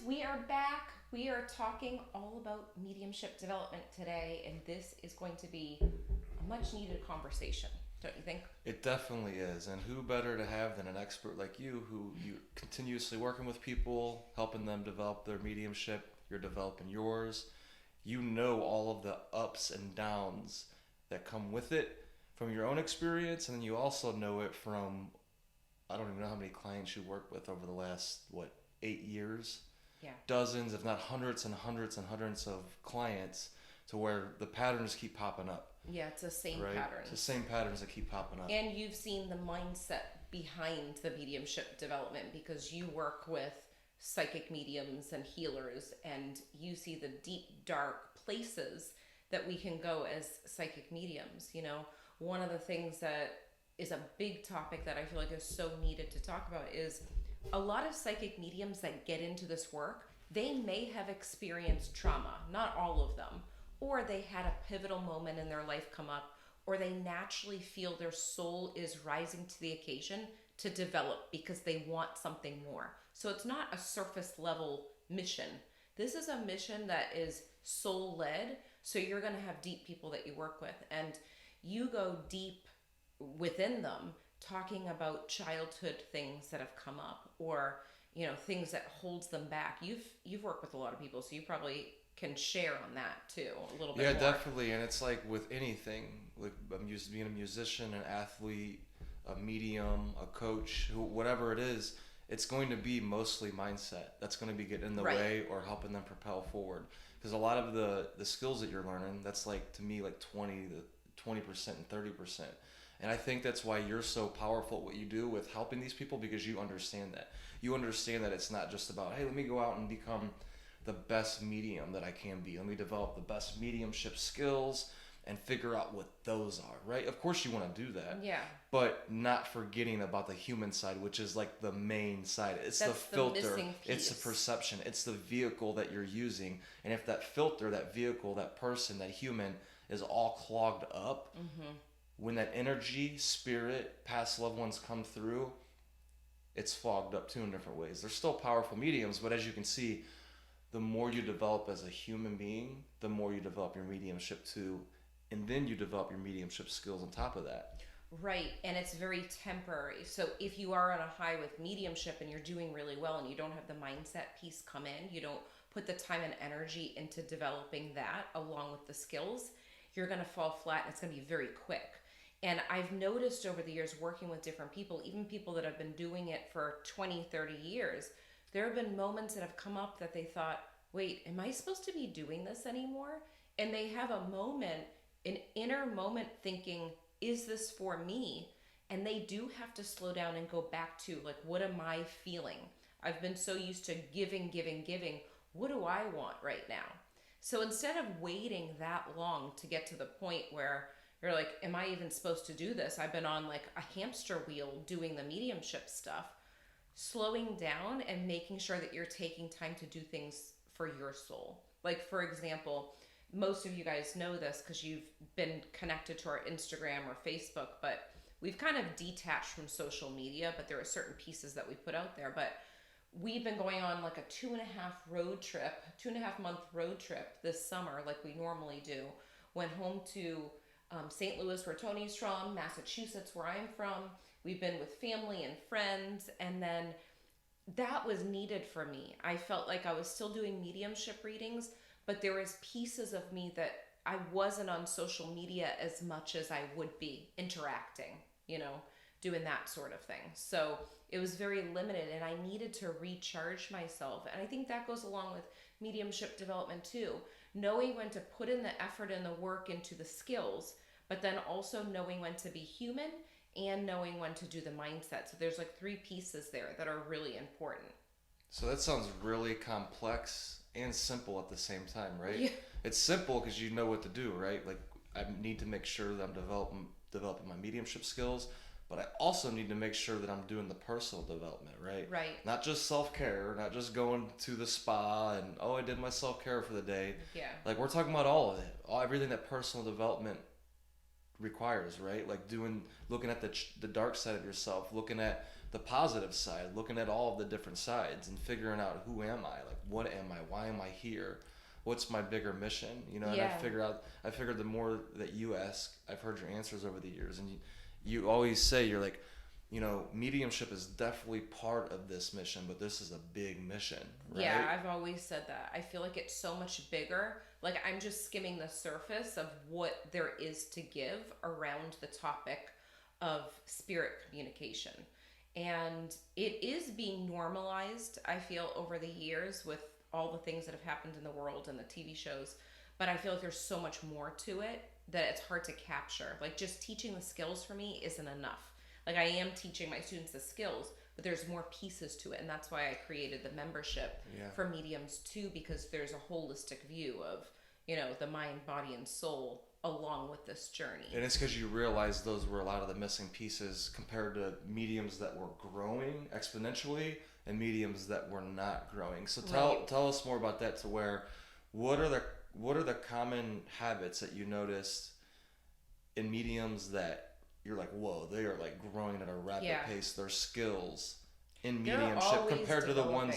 we are back. We are talking all about mediumship development today, and this is going to be a much needed conversation, don't you think? It definitely is. And who better to have than an expert like you who you continuously working with people, helping them develop their mediumship, you're developing yours. You know all of the ups and downs that come with it from your own experience, and then you also know it from I don't even know how many clients you worked with over the last 8 years, Yeah. dozens, if not hundreds and hundreds and hundreds of clients, to where the patterns keep popping up. Yeah, it's the same Right? patterns. It's the same patterns that keep popping up. And you've seen the mindset behind the mediumship development because you work with psychic mediums and healers, and you see the deep, dark places that we can go as psychic mediums. One of the things that is a big topic that I feel like is so needed to talk about is a lot of psychic mediums that get into this work, they may have experienced trauma, not all of them, or they had a pivotal moment in their life come up, or they naturally feel their soul is rising to the occasion to develop because they want something more. So it's not a surface level mission. This is a mission that is soul led. So you're going to have deep people that you work with, and you go deep within them talking about childhood things that have come up, or things that holds them back. You've worked with a lot of people, so you probably can share on that too a little bit Yeah, more. definitely. And it's like with anything, like being a musician, an athlete, a medium, a coach, whatever it is, it's going to be mostly mindset that's going to be getting in the Right. way or helping them propel forward. Because a lot of the skills that you're learning, that's like to me like 20% and 30%. And I think that's why you're so powerful at what you do with helping these people, because you understand that. You understand that it's not just about, hey, let me go out and become the best medium that I can be. Let me develop the best mediumship skills and figure out what those are, right? Of course you want to do that. Yeah. But not forgetting about the human side, which is like the main side. It's That's the filter, the missing it's the piece. perception, it's the vehicle that you're using. And if that filter, that vehicle, that person, that human is all clogged up, when that energy, spirit, past loved ones come through, it's fogged up too in different ways. They're still powerful mediums, but as you can see, the more you develop as a human being, the more you develop your mediumship too, and then you develop your mediumship skills on top of that. Right, and it's very temporary. So if you are on a high with mediumship and you're doing really well and you don't have the mindset piece come in, you don't put the time and energy into developing that along with the skills, you're going to fall flat, and it's going to be very quick. And I've noticed over the years working with different people, even people that have been doing it for 20, 30 years, there have been moments that have come up that they thought, wait, am I supposed to be doing this anymore? And they have a moment, an inner moment thinking, is this for me? And they do have to slow down and go back to, like, what am I feeling? I've been so used to giving, giving, giving. What do I want right now? So instead of waiting that long to get to the point where you're like, am I even supposed to do this? I've been on like a hamster wheel doing the mediumship stuff. Slowing down and making sure that you're taking time to do things for your soul. Like, for example, most of you guys know this because you've been connected to our Instagram or Facebook, but we've kind of detached from social media, but there are certain pieces that we put out there. But we've been going on like a 2.5 month road trip this summer, like we normally do. Went home to St. Louis, where Tony's from, Massachusetts, where I'm from. We've been with family and friends, and then that was needed for me. I felt like I was still doing mediumship readings, but there was pieces of me that I wasn't on social media as much as I would be interacting, doing that sort of thing. So it was very limited, and I needed to recharge myself. And I think that goes along with mediumship development too. Knowing when to put in the effort and the work into the skills, but then also knowing when to be human and knowing when to do the mindset. So there's like 3 pieces there that are really important. So that sounds really complex and simple at the same time, right? Yeah. It's simple because you know what to do, right? Like, I need to make sure that I'm developing my mediumship skills, but I also need to make sure that I'm doing the personal development, right? Right. Not just self-care, not just going to the spa and, oh, I did my self-care for the day. Yeah. Like, we're talking about all of it, everything that personal development requires, right? Like looking at the dark side of yourself, looking at the positive side, looking at all of the different sides and figuring out who am I, like what am I, why am I here, what's my bigger mission, you know. And Yeah. I figured the more that you ask, I've heard your answers over the years, and you always say, you're like, you know, mediumship is definitely part of this mission, but this is a big mission, right? Yeah, I've always said that. I feel like it's so much bigger. Like, I'm just skimming the surface of what there is to give around the topic of spirit communication. And it is being normalized, I feel, over the years with all the things that have happened in the world and the TV shows. But I feel like there's so much more to it that it's hard to capture. Like, just teaching the skills for me isn't enough. Like, I am teaching my students the skills, but there's more pieces to it. And that's why I created the membership for mediums too, because there's a holistic view of, you know, the mind, body, and soul along with this journey. And it's because you realize those were a lot of the missing pieces compared to mediums that were growing exponentially and mediums that were not growing. So tell us more about that, to where what are the common habits that you noticed in mediums that you're like, whoa, they are like growing at a rapid pace, their skills in mediumship compared to the ones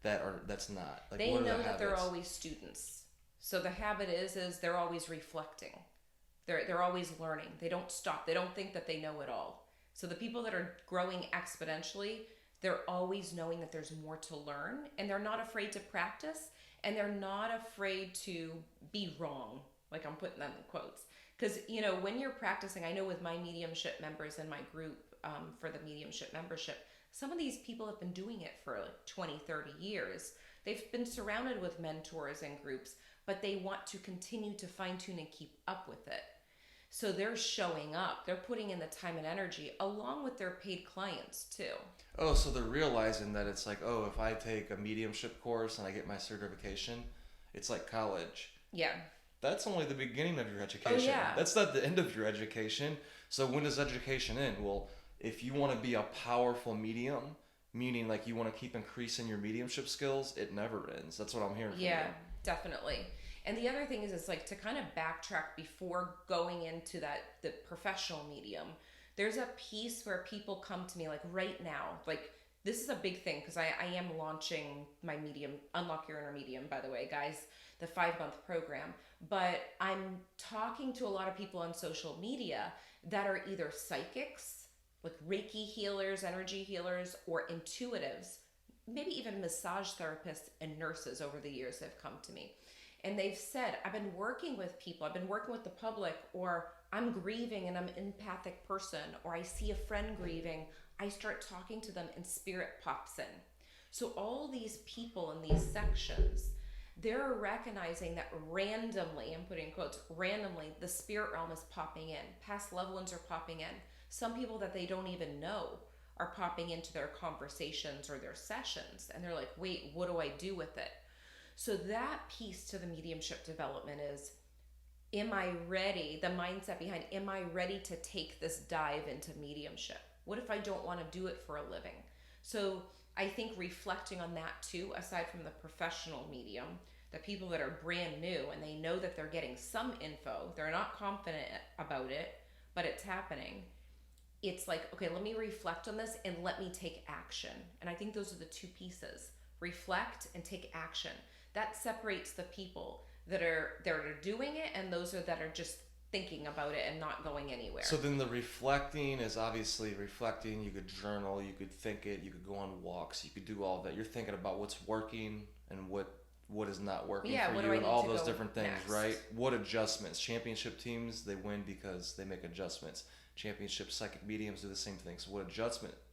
that's not. Like, they what are know the that they're habits? always students. So the habit is they're always reflecting. They're always learning. They don't stop. They don't think that they know it all. So the people that are growing exponentially, they're always knowing that there's more to learn, and they're not afraid to practice, and they're not afraid to be wrong. Like, I'm putting them in quotes. Because, you know, when you're practicing, I know with my mediumship members in my group for the mediumship membership, some of these people have been doing it for like 20, 30 years. They've been surrounded with mentors and groups, but they want to continue to fine tune and keep up with it. So they're showing up. They're putting in the time and energy along with their paid clients too. Oh, so they're realizing that it's like, oh, if I take a mediumship course and I get my certification, it's like college. Yeah. That's only the beginning of your education. Oh, yeah. That's not the end of your education. So when does education end? Well, if you want to be a powerful medium, meaning like you want to keep increasing your mediumship skills, it never ends. That's what I'm hearing from you. Yeah, definitely. And the other thing is, it's like to kind of backtrack before going into the professional medium. There's a piece where people come to me like right now, like this is a big thing because I am launching my medium, Unlock Your Inner Medium, by the way, guys, the 5-month program. But I'm talking to a lot of people on social media that are either psychics, like Reiki healers, energy healers, or intuitives, maybe even massage therapists and nurses over the years have come to me. And they've said, I've been working with people, I've been working with the public, or I'm grieving and I'm an empathic person, or I see a friend grieving, I start talking to them and spirit pops in. So all these people in these sections, they're recognizing that randomly, I'm putting in quotes, randomly, the spirit realm is popping in. Past loved ones are popping in. Some people that they don't even know are popping into their conversations or their sessions. And they're like, wait, what do I do with it? So that piece to the mediumship development is, am I ready? The mindset behind, am I ready to take this dive into mediumship? What if I don't want to do it for a living? So I think reflecting on that too, aside from the professional medium, the people that are brand new and they know that they're getting some info, they're not confident about it, but it's happening. It's like, okay, let me reflect on this and let me take action. And I think those are the two pieces. Reflect and take action. That separates the people that are doing it and those that are just thinking about it and not going anywhere. So then the reflecting is obviously reflecting. You could journal, you could think it, you could go on walks, you could do all of that. You're thinking about what's working and what is not working for you and all those different things, next? Right? What adjustments? Championship teams, they win because they make adjustments. Championship psychic mediums do the same thing. So what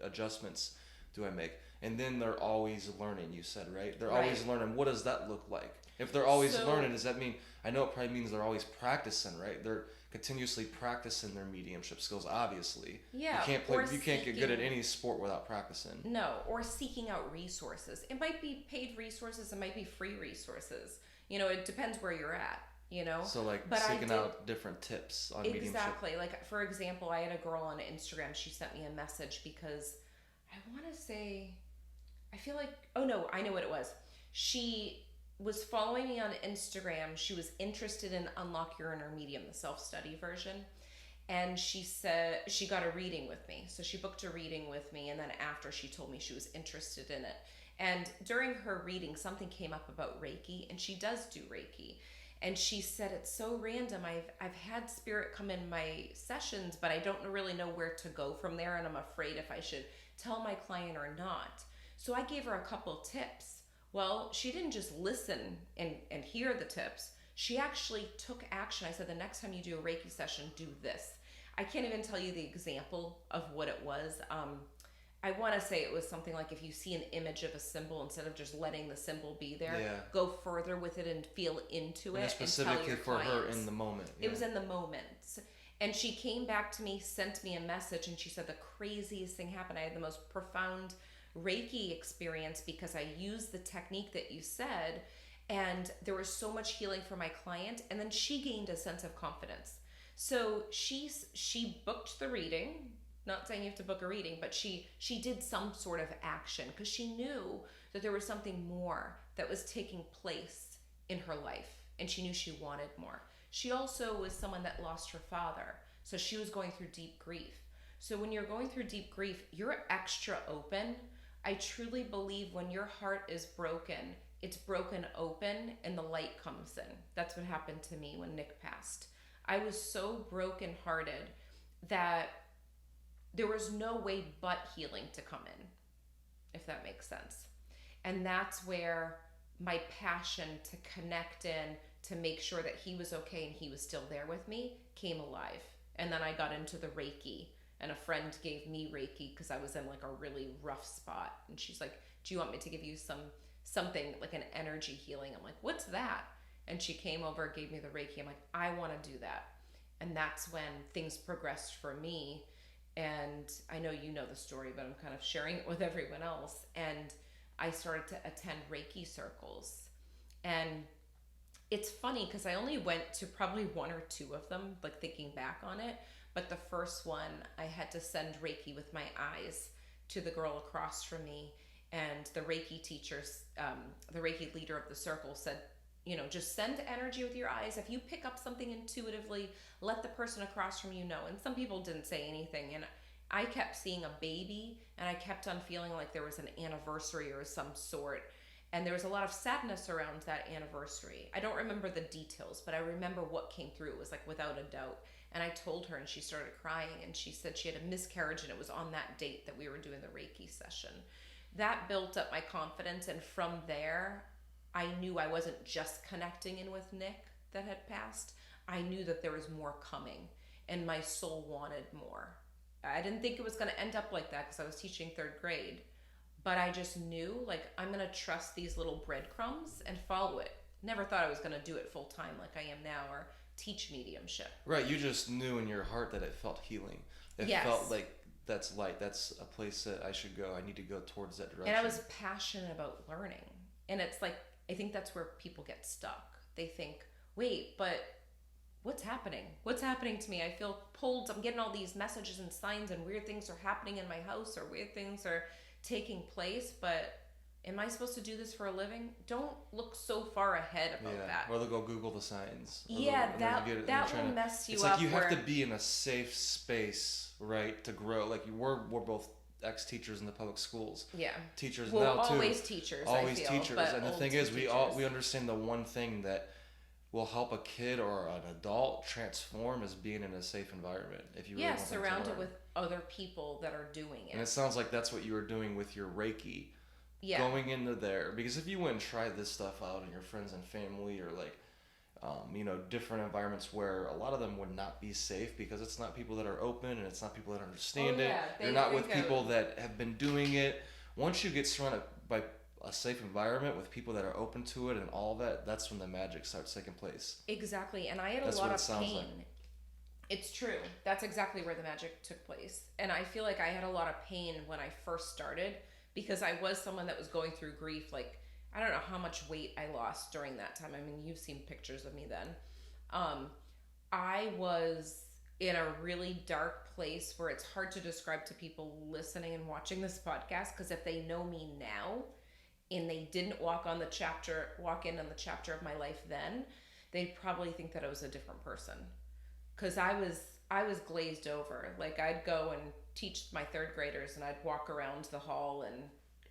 adjustments do I make? And then they're always learning, you said, right? They're always learning. What does that look like? If they're always learning, does that mean, I know it probably means they're always practicing, right? They're continuously practicing their mediumship skills, obviously. Yeah. You can't get good at any sport without practicing. No, or seeking out resources. It might be paid resources, it might be free resources. You know, it depends where you're at, you know? So like seeking out different tips on mediumship. Exactly. Like, for example, I had a girl on Instagram, she sent me a message because I want to say, I feel like, oh no, I know what it was. She was following me on Instagram. She was interested in Unlock Your Inner Medium, the self-study version. And she said she got a reading with me. So she booked a reading with me, and then after, she told me she was interested in it. And during her reading, something came up about Reiki, and she does do Reiki. And she said, it's so random. I've had spirit come in my sessions, but I don't really know where to go from there, and I'm afraid if I should tell my client or not. So I gave her a couple tips. Well, she didn't just listen and hear the tips. She actually took action. I said, the next time you do a Reiki session, do this. I can't even tell you the example of what it was. I want to say it was something like, if you see an image of a symbol, instead of just letting the symbol be there, go further with it and feel into it. And specifically and for her in the moment. It was in the moment. And she came back to me, sent me a message, and she said the craziest thing happened. I had the most profound Reiki experience because I used the technique that you said, and there was so much healing for my client, and then she gained a sense of confidence. So she booked the reading. Not saying you have to book a reading, but she did some sort of action because she knew that there was something more that was taking place in her life, and she knew she wanted more. She also was someone that lost her father, so she was going through deep grief. So when you're going through deep grief, you're extra open. I truly believe when your heart is broken, it's broken open and the light comes in. That's what happened to me when Nick passed. I was so brokenhearted that there was no way but healing to come in, if that makes sense. And that's where my passion to connect in, to make sure that he was okay and he was still there with me, came alive. And then I got into the Reiki, and a friend gave me Reiki because I was in like a really rough spot. And she's like, do you want me to give you something like an energy healing? I'm like, what's that? And she came over, gave me the Reiki. I'm like, I want to do that. And that's when things progressed for me. And I know you know the story, but I'm kind of sharing it with everyone else. And I started to attend Reiki circles. And it's funny because I only went to probably one or two of them, like thinking back on it. But the first one, I had to send Reiki with my eyes to the girl across from me. And the Reiki teachers, the Reiki leader of the circle said, just send energy with your eyes. If you pick up something intuitively, let the person across from you know. And some people didn't say anything. And I kept seeing a baby, and I kept on feeling like there was an anniversary or some sort. And there was a lot of sadness around that anniversary. I don't remember the details, but I remember what came through. It was like without a doubt. And I told her, and she started crying, and she said she had a miscarriage, and it was on that date that we were doing the Reiki session. That built up my confidence, and from there, I knew I wasn't just connecting in with Nick that had passed. I knew that there was more coming, and my soul wanted more. I didn't think it was going to end up like that because I was teaching third grade, but I just knew, like, I'm going to trust these little breadcrumbs and follow it. Never thought I was going to do it full time like I am now, or teach mediumship. Right, you just knew in your heart that it felt healing. It felt like that's light. That's a place that I should go. I need to go towards that direction. And I was passionate about learning. And it's like, I think that's where people get stuck. They think, wait, but what's happening? What's happening to me? I feel pulled. I'm getting all these messages and signs, and weird things are happening in my house, or weird things are taking place, but am I supposed to do this for a living? Don't look so far ahead about that. Or they'll go Google the signs. That will mess you up. It's like you have to be in a safe space, right, to grow. Like we're both ex-teachers in the public schools. Yeah. Teachers now too. Always teachers. Always I feel, teachers. And the thing is, we understand the one thing that will help a kid or an adult transform is being in a safe environment. If you really want surrounded with other people that are doing it. And it sounds like that's what you were doing with your Reiki. Yeah. Going into there, because if you went and tried this stuff out in your friends and family, or like, different environments where a lot of them would not be safe because it's not people that are open and it's not people that understand it. You're not with people that have been doing it. Once you get surrounded by a safe environment with people that are open to it and all that, that's when the magic starts taking place. Exactly. And I had a lot of pain. Like. It's true. That's exactly where the magic took place. And I feel like I had a lot of pain when I first started because I was someone that was going through grief. Like, I don't know how much weight I lost during that time. I mean, you've seen pictures of me then. I was in a really dark place where it's hard to describe to people listening and watching this podcast, because if they know me now and they didn't walk in on the chapter of my life then, they'd probably think that I was a different person. Because I was I was glazed over. Like, I'd go and teach my third graders, and I'd walk around the hall, and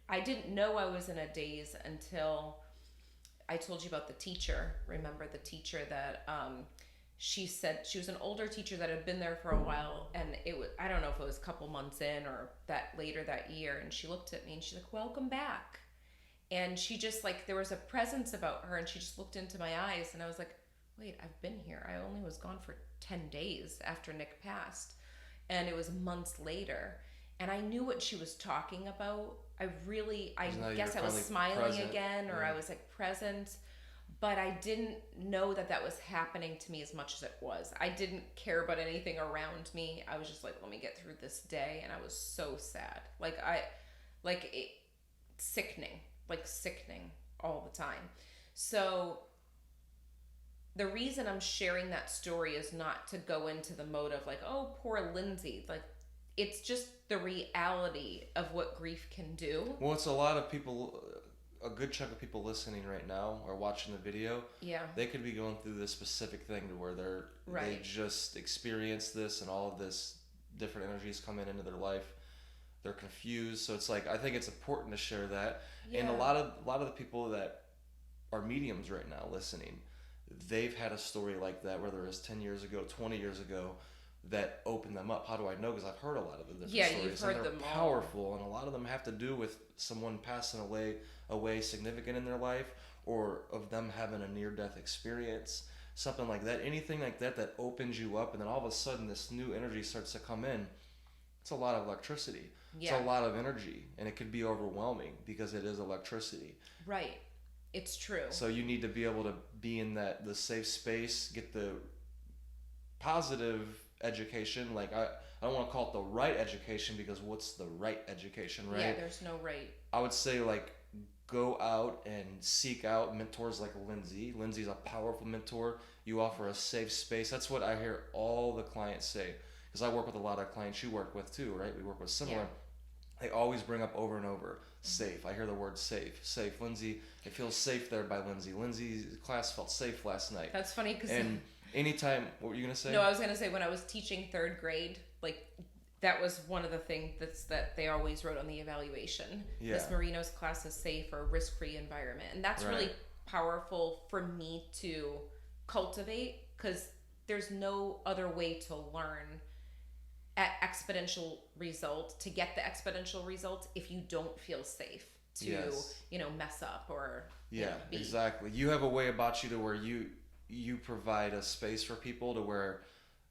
I didn't know I was in a daze until I told you about the teacher. Remember the teacher that she said she was an older teacher that had been there for a while, and it was, I don't know if it was a couple months in or that later that year, and she looked at me and she's like, "Welcome back." And she just, like, there was a presence about her, and she just looked into my eyes, and I was like, "Wait, I've been here. I only was gone for 10 days after Nick passed." And it was months later, and I knew what she was talking about. I guess I was smiling present. again, or I was like present, but I didn't know that that was happening to me as much as it was. I didn't care about anything around me. I was just like, let me get through this day, and I was so sad. Sickening, sickening all the time. So the reason I'm sharing that story is not to go into the mode of like, oh, poor Lindsay. Like, it's just the reality of what grief can do. Well, it's a lot of people, a good chunk of people listening right now or watching the video. Yeah. They could be going through this specific thing to where they just experienced this, and all of this different energies come into their life. They're confused. So it's like, I think it's important to share that. Yeah. And a lot of the people that are mediums right now listening, they've had a story like that, whether it was 10 years ago, 20 years ago, that opened them up. How do I know? Because I've heard a lot of the different stories. You've heard and they're them powerful, all. And a lot of them have to do with someone passing away significant in their life, or of them having a near-death experience, something like that. Anything like that that opens you up, and then all of a sudden this new energy starts to come in. It's a lot of electricity. Yeah. It's a lot of energy, and it could be overwhelming because it is electricity. Right. It's true. So you need to be able to be in the safe space, get the positive education. Like, I don't want to call it the right education, because what's the right education, right? Yeah, there's no right. I would say, like, go out and seek out mentors like Lindsay. Lindsay's a powerful mentor. You offer a safe space. That's what I hear all the clients say, because I work with a lot of clients you work with too, right? We work with similar. Yeah. They always bring up over and over, safe. I hear the word safe. Lindsay, it feels safe there by Lindsay. Lindsay's class felt safe last night. That's funny, because... And anytime, what were you going to say? No, I was going to say, when I was teaching third grade, like, that was one of the things that they always wrote on the evaluation. Yeah. Miss Marino's class is safe, or risk-free environment. And that's really powerful for me to cultivate, because there's no other way to learn at exponential result, to get the exponential results, if you don't feel safe to, mess up or be. Exactly. You have a way about you to where you provide a space for people to where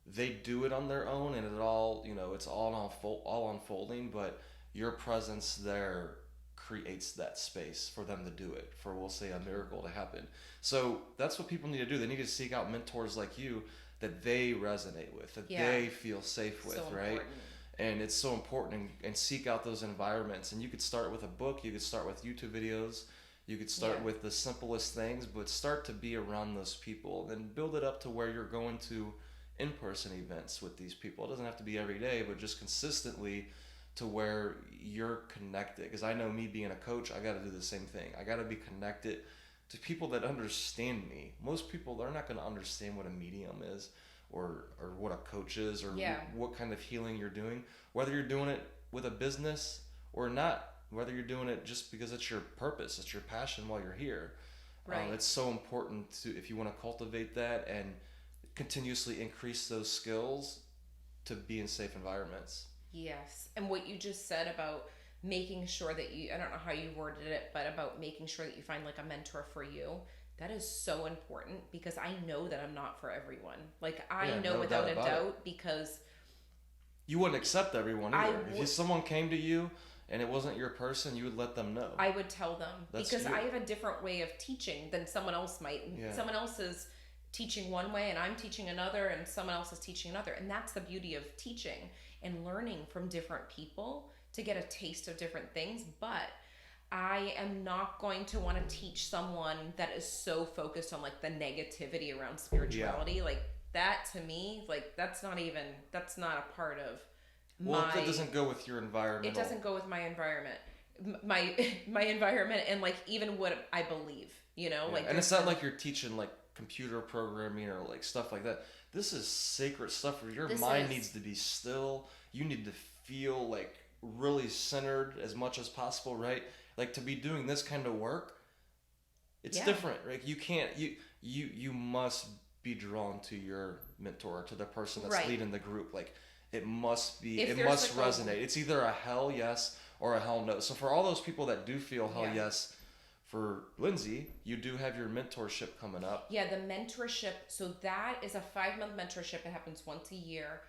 they do it on their own, and it all, it's all unfolding, but your presence there creates that space for them to do it, for, we'll say, a miracle to happen. So that's what people need to do. They need to seek out mentors like you that they resonate with, that they feel safe with, right? Important. And it's so important, and seek out those environments. And you could start with a book, you could start with YouTube videos, you could start with the simplest things, but start to be around those people, then build it up to where you're going to in-person events with these people. It doesn't have to be every day, but just consistently, to where you're connected. Because I know, me being a coach, I got to do the same thing. I got to be connected to people that understand me. Most people, they're not going to understand what a medium is, or what a coach is, or what kind of healing you're doing. Whether you're doing it with a business or not, whether you're doing it just because it's your purpose, it's your passion while you're here. Right. It's so important to, if you want to cultivate that and continuously increase those skills, to be in safe environments. Yes. And what you just said about making sure that I don't know how you worded it, but about making sure that you find like a mentor for you, that is so important, because I know that I'm not for everyone. Like, I know without a doubt, because you wouldn't accept everyone either. If someone came to you and it wasn't your person, you would let them know. I would tell them, because I have a different way of teaching than someone else might. Yeah. Someone else is teaching one way, and I'm teaching another, and someone else is teaching another. And that's the beauty of teaching and learning from different people, to get a taste of different things. But I am not going to want to teach someone that is so focused on like the negativity around spirituality. Yeah. Like, that to me, like, that's not a part of it doesn't go with your environment. It doesn't go with my environment. My environment, and like even what I believe, like. And it's not like you're teaching like computer programming or like stuff like that. this is sacred stuff where your This mind is. needs to be still. You need to feel like really centered as much as possible, right? Like to be doing this kind of work, it's Yeah. different. Like you can't, you must be drawn to your mentor, to the person that's Right. leading the group. Like it must be, If it there's must like a- resonate. It's either a hell yes or a hell no. So for all those people that do feel hell Yeah. yes, for Lindsay, you do have your mentorship coming up. Yeah, the mentorship. So that is a 5-month mentorship. It happens once a year.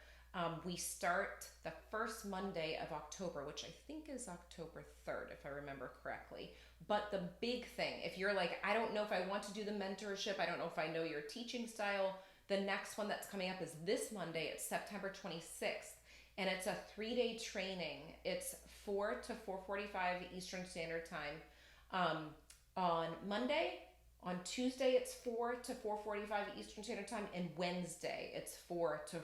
We start the first Monday of October, which I think is October 3rd, if I remember correctly. But the big thing, if you're like, I don't know if I want to do the mentorship, I don't know if I know your teaching style, the next one that's coming up is this Monday. It's September 26th. And it's a 3-day training. It's 4 to 4:45 Eastern Standard Time. On Monday, on Tuesday it's 4 to 4:45 Eastern Standard Time, and Wednesday it's 4 to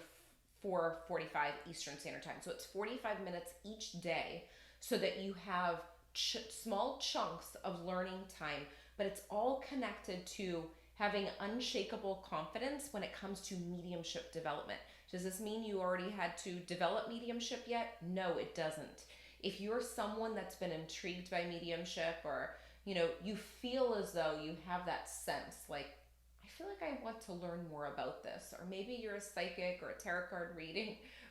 4:45 Eastern Standard Time. So it's 45 minutes each day, so that you have small chunks of learning time, but it's all connected to having unshakable confidence when it comes to mediumship development. Does this mean you already had to develop mediumship yet? No, it doesn't. If you're someone that's been intrigued by mediumship, or you feel as though you have that sense, like, I feel like I want to learn more about this, or maybe you're a psychic or a tarot card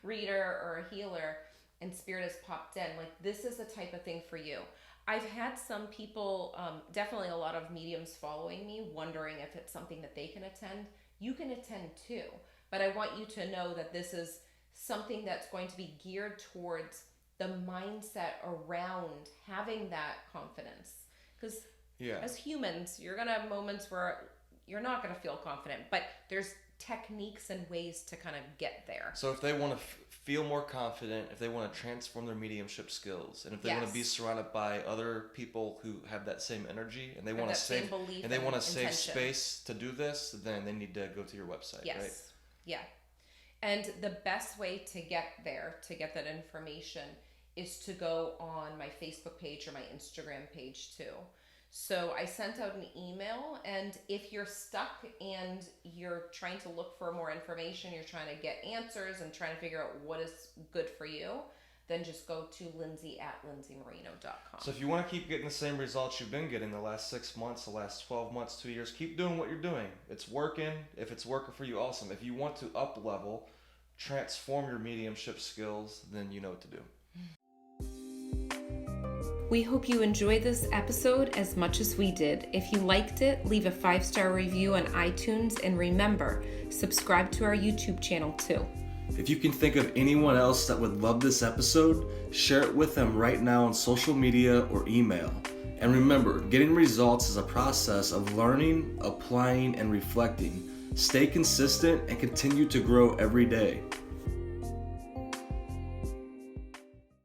reader or a healer, and spirit has popped in, like, this is the type of thing for you. I've had some people, definitely a lot of mediums following me, wondering if it's something that they can attend. You can attend too, but I want you to know that this is something that's going to be geared towards the mindset around having that confidence. Because as humans, you're going to have moments where you're not going to feel confident, but there's techniques and ways to kind of get there. So if they want to feel more confident, if they want to transform their mediumship skills, and if they want to be surrounded by other people who have that same energy, and they want to save space to do this, then they need to go to your website, right? Yeah. And the best way to get there, to get that information, is to go on my Facebook page or my Instagram page too. So I sent out an email, and if you're stuck and you're trying to look for more information, you're trying to get answers and trying to figure out what is good for you, then just go to Lindsay@lindsaymarino.com. So if you want to keep getting the same results you've been getting the last 6 months, the last 12 months, 2 years, keep doing what you're doing. It's working. If it's working for you, awesome. If you want to up level, transform your mediumship skills, then you know what to do. We hope you enjoyed this episode as much as we did. If you liked it, leave a 5-star review on iTunes, and remember, subscribe to our YouTube channel too. If you can think of anyone else that would love this episode, share it with them right now on social media or email. And remember, getting results is a process of learning, applying, and reflecting. Stay consistent and continue to grow every day.